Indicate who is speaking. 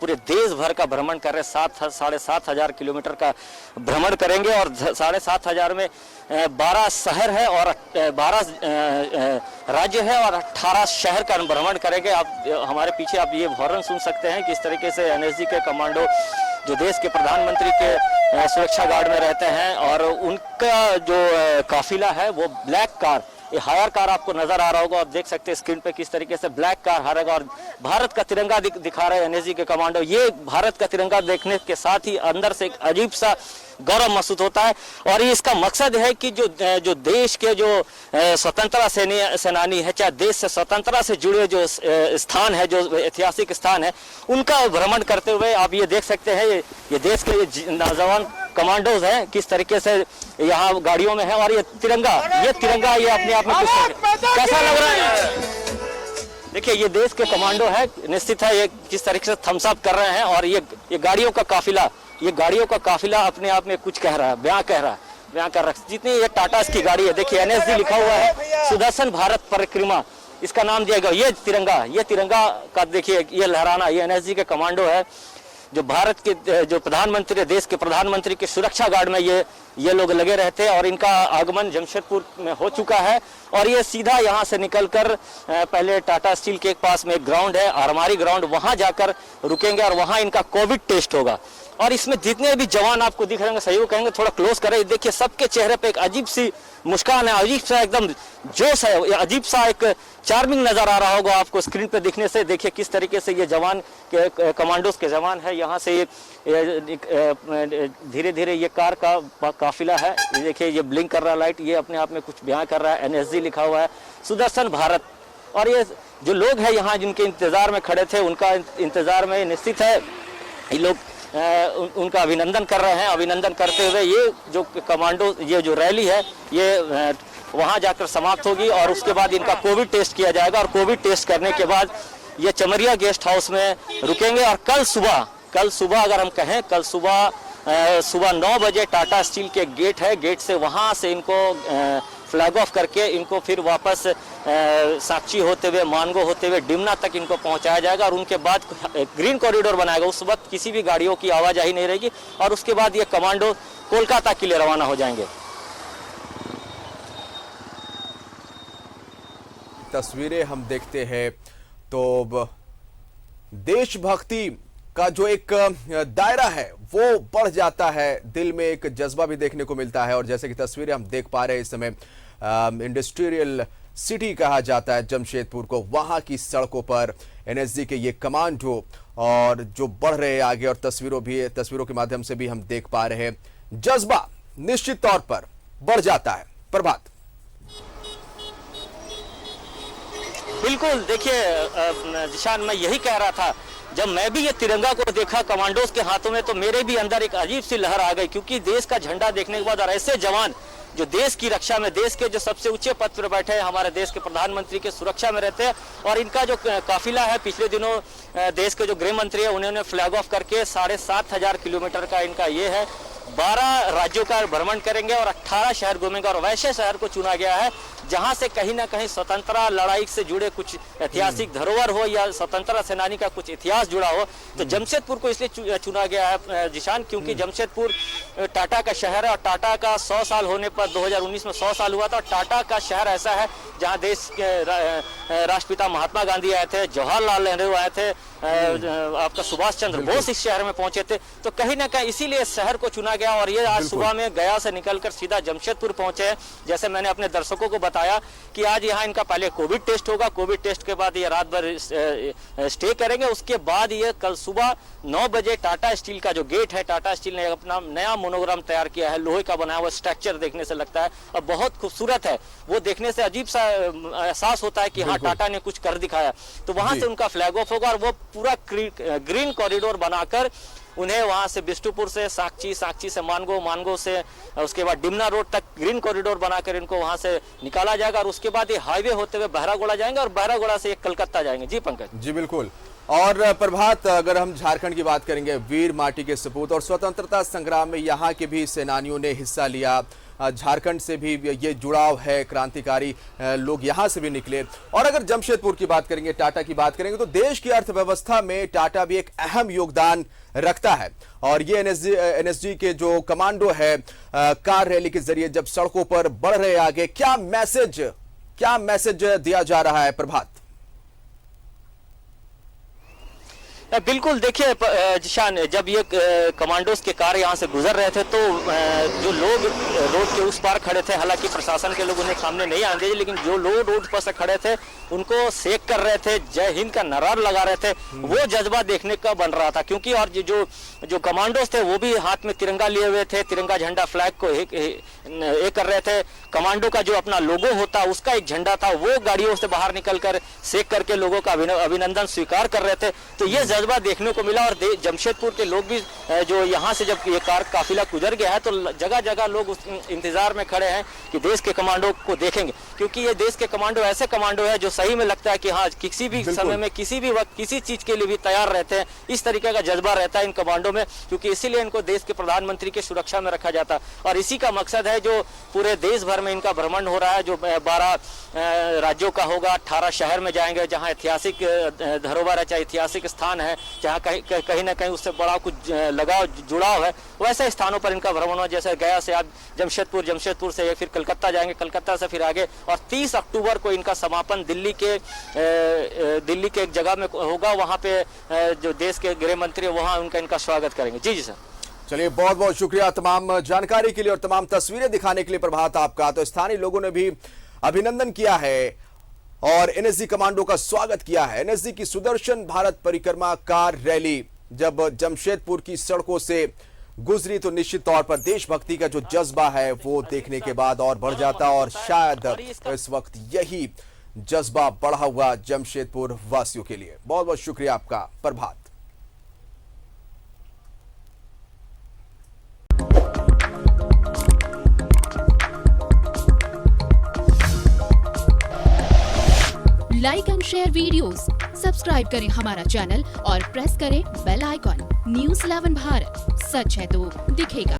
Speaker 1: पूरे देश भर का भ्रमण कर रहे, 7,500 किलोमीटर का भ्रमण करेंगे और 7,500 में 12 शहर है और 12 राज्य है और 18 शहर का भ्रमण करेंगे। आप हमारे पीछे आप ये हॉर्न सुन सकते हैं, किस तरीके से एनएसजी के कमांडो जो देश के प्रधानमंत्री के सुरक्षा गार्ड में रहते हैं और उनका जो काफिला है वो ब्लैक कार, ये हायर कार आपको नजर आ रहा होगा, आप देख सकते हैं स्क्रीन पे किस तरीके से ब्लैक कार हारेगा और भारत का तिरंगा दिखा रहे हैं एनएसजी के कमांडो। ये भारत का तिरंगा देखने के साथ ही अंदर से एक अजीब सा गौरव महसूस होता है और ये इसका मकसद है कि जो देश के जो स्वतंत्रता सेनानी है, चाहे देश से स्वतंत्रता से जुड़े जो स्थान है, जो ऐतिहासिक स्थान है, उनका भ्रमण करते हुए आप ये देख सकते हैं ये देश के नौजवान कमांडोज हैं किस तरीके से यहाँ गाड़ियों में है और ये तिरंगा ये अपने आप में कैसा लग रहा है। देखिए ये देश के कमांडो है, निश्चित है ये किस तरीके से थम्स अप कर रहे हैं और ये गाड़ियों का काफिला अपने आप में कुछ कह रहा है, बयां कर रहा है। जितनी ये टाटा की गाड़ी है, देखिए एनएसजी लिखा हुआ है, सुदर्शन भारत परिक्रमा इसका नाम दिया गया। ये तिरंगा का देखिए ये लहराना, ये एनएसजी के कमांडो है जो भारत के जो प्रधानमंत्री, देश के प्रधानमंत्री के सुरक्षा गार्ड में ये लोग लगे रहते हैं और इनका आगमन जमशेदपुर में हो चुका है और ये सीधा यहाँ से निकलकर पहले टाटा स्टील के पास में एक ग्राउंड है, आरमारी ग्राउंड, वहाँ जाकर रुकेंगे और वहाँ इनका कोविड टेस्ट होगा। और इसमें जितने भी जवान आपको दिख रहे हैं, सहयोग कहेंगे थोड़ा क्लोज करें, देखिए सबके चेहरे पे एक अजीब सी मुस्कान है, अजीब सा एकदम जोश है, ये अजीब सा एक चार्मिंग नजर आ रहा होगा आपको स्क्रीन पे दिखने से। देखिए किस तरीके से ये जवान के कमांडोज के जवान है, यहाँ से ये धीरे धीरे ये कार का काफिला है, ये देखिए ये ब्लिंक कर रहा है लाइट, ये अपने आप में कुछ बयां कर रहा है। एनएसजी लिखा हुआ है, सुदर्शन भारत, और ये जो लोग हैं यहाँ जिनके इंतजार में खड़े थे, उनका इंतजार में निश्चित है ये लोग उनका अभिनंदन कर रहे हैं। अभिनंदन करते हुए ये जो कमांडो, ये जो रैली है, ये वहां जाकर समाप्त होगी और उसके बाद इनका कोविड टेस्ट किया जाएगा और कोविड टेस्ट करने के बाद ये चमरिया गेस्ट हाउस में रुकेंगे और कल सुबह अगर हम कहें, कल सुबह 9 बजे टाटा स्टील के गेट है, गेट से वहां से इनको फ्लैग ऑफ करके इनको फिर वापस साक्षी होते हुए, मानगो होते हुए डिमना तक इनको पहुंचाया जाएगा और उनके बाद ग्रीन कॉरिडोर बनाएगा। उस वक्त किसी भी गाड़ियों की आवाजाही नहीं रहेगी और उसके बाद ये कमांडो कोलकाता के लिए रवाना हो जाएंगे।
Speaker 2: तस्वीरें हम देखते हैं तो देशभक्ति का जो एक दायरा है वो बढ़ जाता है, दिल में एक जज्बा भी देखने को मिलता है। और जैसे कि तस्वीरें हम देख पा रहे हैं इस समय, इंडस्ट्रियल सिटी कहा जाता है जमशेदपुर को, वहां की सड़कों पर एनएसजी के ये कमांडो और जो बढ़ रहे हैं आगे, और तस्वीरों के माध्यम से भी हम देख पा रहे हैं, जज्बा निश्चित तौर पर बढ़ जाता है। प्रभात।
Speaker 1: बिल्कुल, देखिए जिशान, मैं यही कह रहा था, जब मैं भी ये तिरंगा को देखा कमांडोज के हाथों में तो मेरे भी अंदर एक अजीब सी लहर आ गई, क्योंकि देश का झंडा देखने के बाद और ऐसे जवान जो देश की रक्षा में, देश के जो सबसे ऊंचे पद पर बैठे हैं, हमारे देश के प्रधानमंत्री के सुरक्षा में रहते हैं, और इनका जो काफिला है, पिछले दिनों देश के जो गृह मंत्री है उन्होंने फ्लैग ऑफ करके 7,500 किलोमीटर का इनका ये है, 12 राज्यों का भ्रमण करेंगे और 18 शहर घूमेंगे और वैसे शहर को चुना गया है जहां से कहीं ना कहीं स्वतंत्रता लड़ाई से जुड़े कुछ ऐतिहासिक धरोहर हो या स्वतंत्रता सेनानी का कुछ इतिहास जुड़ा हो। तो जमशेदपुर को इसलिए चुना गया है जिशान, क्योंकि जमशेदपुर टाटा का शहर है और टाटा का 100 साल होने पर 2019 में 100 साल हुआ था। और टाटा का शहर ऐसा है जहां देश के राष्ट्रपिता महात्मा गांधी आए थे, जवाहरलाल नेहरू आए थे, आपका सुभाष चंद्र बोस इस शहर में पहुंचे थे। तो कहीं ना कहीं इसीलिए शहर को चुना गया और ये आज सुबह में गया से निकलकर सीधा जमशेदपुर पहुंचे हैं। जैसे मैंने अपने दर्शकों को बताया कि आज यहाँ इनका पहले कोविड टेस्ट होगा, कोविड टेस्ट के बाद ये रात भर स्टे करेंगे, उसके बाद ये कल सुबह 9 बजे टाटा स्टील का जो गेट है, टाटा स्टील ने अपना नया मोनोग्राम तैयार किया है, लोहे का बनाया हुआ स्ट्रक्चर देखने से लगता है और बहुत खूबसूरत है, वो देखने से अजीब सा एहसास होता है कि हाँ टाटा ने कुछ कर दिखाया। तो वहां से उनका फ्लैग ऑफ होगा और वो पूरा ग्रीन कॉरिडोर बनाकर उन्हें वहां से बिष्टुपुर से साक्षी से मानगो से उसके बाद डिमना रोड तक ग्रीन कॉरिडोर बनाकर इनको वहां से निकाला जाएगा और उसके बाद ये हाईवे होते हुए बहरागोड़ा जाएंगे और बहरागोड़ा से कलकत्ता जाएंगे। जी पंकज।
Speaker 2: जी बिल्कुल। और प्रभात, अगर हम झारखंड की बात करेंगे, वीर माटी के सपूत और स्वतंत्रता संग्राम में यहाँ के भी सेनानियों ने हिस्सा लिया, झारखंड से भी ये जुड़ाव है, क्रांतिकारी लोग यहाँ से भी निकले। और अगर जमशेदपुर की बात करेंगे, टाटा की बात करेंगे, तो देश की अर्थव्यवस्था में टाटा भी एक अहम योगदान रखता है। और ये एनएसजी के जो कमांडो है, कार रैली के जरिए जब सड़कों पर बढ़ रहे आगे, क्या मैसेज दिया जा रहा है प्रभात?
Speaker 1: बिल्कुल, देखिए जिशान, जब ये कमांडोज के कार यहाँ से गुजर रहे थे तो जो लोग रोड के उस पार खड़े थे, हालांकि प्रशासन के लोग उन्हें सामने नहीं आने दिए, लेकिन जो लोग रोड पर से खड़े थे उनको सेक कर रहे थे, जय हिंद का नारा लगा रहे थे। वो जज्बा देखने का बन रहा था, क्योंकि और जो कमांडोज थे वो भी हाथ में तिरंगा लिए हुए थे, तिरंगा झंडा फ्लैग को एक कर रहे थे। कमांडो का जो अपना लोगो होता उसका एक झंडा था, वो गाड़ियों से बाहर निकलकर सेक करके लोगों का अभिनंदन स्वीकार कर रहे थे। तो ये जज्बा देखने को मिला। और जमशेदपुर के लोग भी जो यहाँ से जब ये कार काफिला गुजर गया है तो जगह जगह लोग उस इंतजार में खड़े हैं कि देश के कमांडो को देखेंगे, क्योंकि ये देश के कमांडो ऐसे कमांडो है जो सही में लगता है कि हाँ, किसी भी समय में, किसी भी वक्त, किसी चीज के लिए भी तैयार रहते हैं। इस तरीके का जज्बा रहता है इन कमांडो में, क्योंकि इसीलिए इनको देश के प्रधानमंत्री की सुरक्षा में रखा जाता है। और इसी का मकसद है जो पूरे देश भर में इनका भ्रमण हो रहा है, जो 12 राज्यों का होगा, 18 शहर में जाएंगे जहाँ ऐतिहासिक धरोहर है, चाहे ऐतिहासिक स्थान है, जहाँ कहीं ना कहीं उससे बड़ा कुछ लगाव जुड़ाव है, वैसे स्थानों पर इनका भ्रमण हो। जैसे गया से आप जमशेदपुर से फिर कलकत्ता जाएंगे, कलकत्ता से फिर आगे, और 30 अक्टूबर को इनका समापन दिल्ली के एक जगह में होगा। वहाँ पे जो देश के गृह मंत्री वहाँ इनका स्वागत करेंगे। जी सर।
Speaker 2: चलिए, बहुत बहुत शुक्रिया तमाम जानकारी के लिए और तमाम तस्वीरें दिखाने के लिए प्रभात आपका। तो स्थानीय लोगों ने भी अभिनंदन किया है और एनएसजी कमांडो का स्वागत किया है। एनएसजी की सुदर्शन भारत परिक्रमा कार रैली जब जमशेदपुर की सड़कों से गुजरी तो निश्चित तौर पर देशभक्ति का जो जज्बा है वो देखने के बाद और बढ़ जाता, और शायद इस वक्त यही जज्बा बढ़ा हुआ जमशेदपुर वासियों के लिए। बहुत बहुत शुक्रिया आपका Prabhat.
Speaker 3: Like and share videos, subscribe करें हमारा चैनल और प्रेस करें बेल आइकॉन। न्यूज़ 11 भारत, सच है तो दिखेगा।